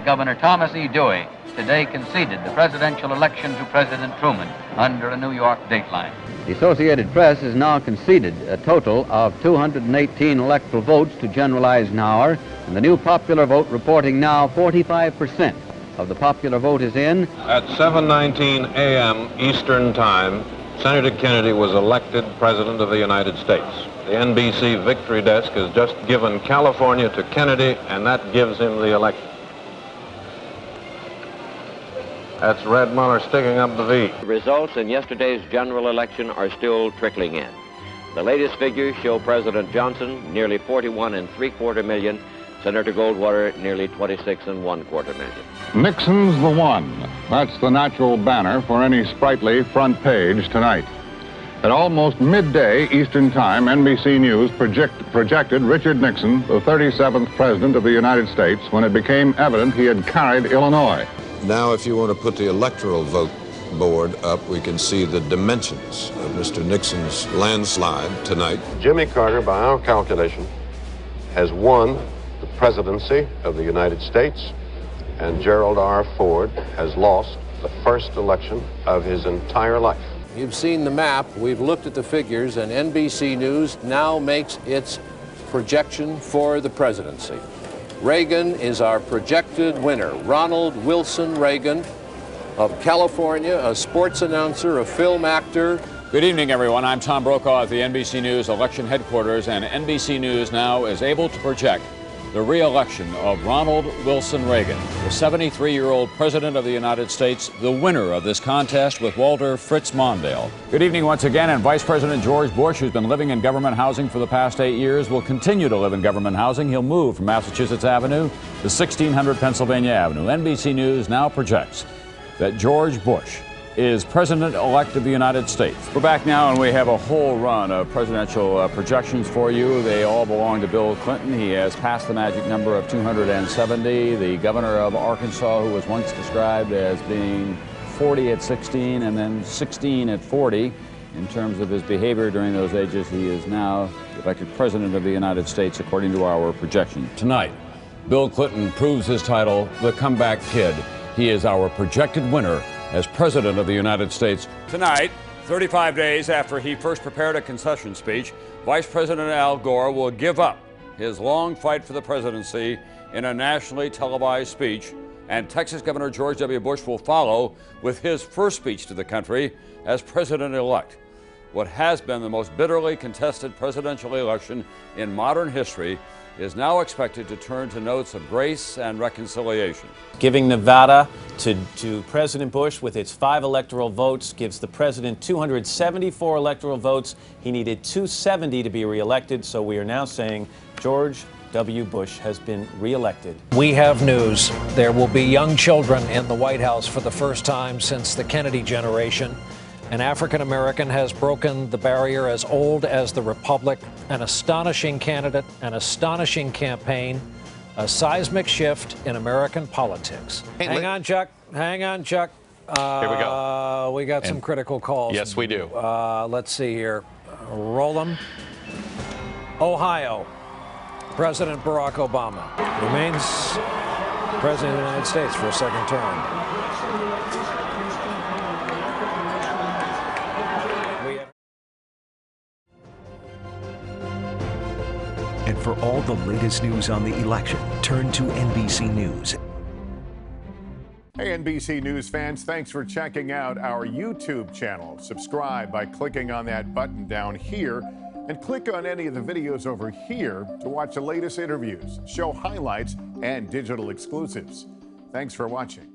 Governor Thomas E. Dewey today conceded the presidential election to President Truman under a New York dateline. The Associated Press has now conceded a total of 218 electoral votes to General Eisenhower, and the new popular vote reporting now 45% of the popular vote is in. At 7:19 a.m. Eastern Time, Senator Kennedy was elected President of the United States. The NBC Victory Desk has just given California to Kennedy, and that gives him the election. That's Red Muller sticking up the V. The results in yesterday's general election are still trickling in. The latest figures show President Johnson nearly 41.75 million, Senator Goldwater nearly 26.25 million. Nixon's the one. That's the natural banner for any sprightly front page tonight. At almost midday Eastern Time, NBC News projected Richard Nixon, the 37th President of the United States, when it became evident he had carried Illinois. Now, if you want to put the electoral vote board up, we can see the dimensions of Mr. Nixon's landslide tonight. Jimmy Carter, by our calculation, has won the presidency of the United States, and Gerald R. Ford has lost the first election of his entire life. You've seen the map, we've looked at the figures, and NBC News now makes its projection for the presidency. Reagan is our projected winner. Ronald Wilson Reagan of California, a sports announcer, a film actor. Good evening, everyone. I'm Tom Brokaw at the NBC News election headquarters, and NBC News now is able to project the re-election of Ronald Wilson Reagan, the 73-year-old President of the United States, the winner of this contest with Walter Fritz Mondale. Good evening once again, and Vice President George Bush, who's been living in government housing for the past 8 years, will continue to live in government housing. He'll move from Massachusetts Avenue to 1600 Pennsylvania Avenue. NBC News now projects that George Bush is President-elect of the United States. We're back now, and we have a whole run of presidential projections for you. They all belong to Bill Clinton. He has passed the magic number of 270. The governor of Arkansas, who was once described as being 40 at 16 and then 16 at 40, in terms of his behavior during those ages, he is now elected President of the United States, according to our projection. Tonight, Bill Clinton proves his title, the Comeback Kid. He is our projected winner as President of the United States. Tonight, 35 days after he first prepared a concession speech, Vice President Al Gore will give up his long fight for the presidency in a nationally televised speech, and Texas Governor George W. Bush will follow with his first speech to the country as President-elect. What has been the most bitterly contested presidential election in modern history is now expected to turn to notes of grace and reconciliation. Giving Nevada to President Bush with its 5 electoral votes gives the president 274 electoral votes. He needed 270 to be reelected, so we are now saying George W. Bush has been reelected. We have news. There will be young children in the White House for the first time since the Kennedy generation. An African American has broken the barrier as old as the Republic. An astonishing candidate, an astonishing campaign, a seismic shift in American politics. Hang on, Chuck. Hang on, Chuck. Here we go. We got some critical calls. Yes, we do. Let's see here. Roll them. Ohio. President Barack Obama remains President of the United States for a second term. And for all the latest news on the election, turn to NBC News. Hey, NBC News fans, thanks for checking out our YouTube channel. Subscribe by clicking on that button down here, and click on any of the videos over here to watch the latest interviews, show highlights, and digital exclusives. Thanks for watching.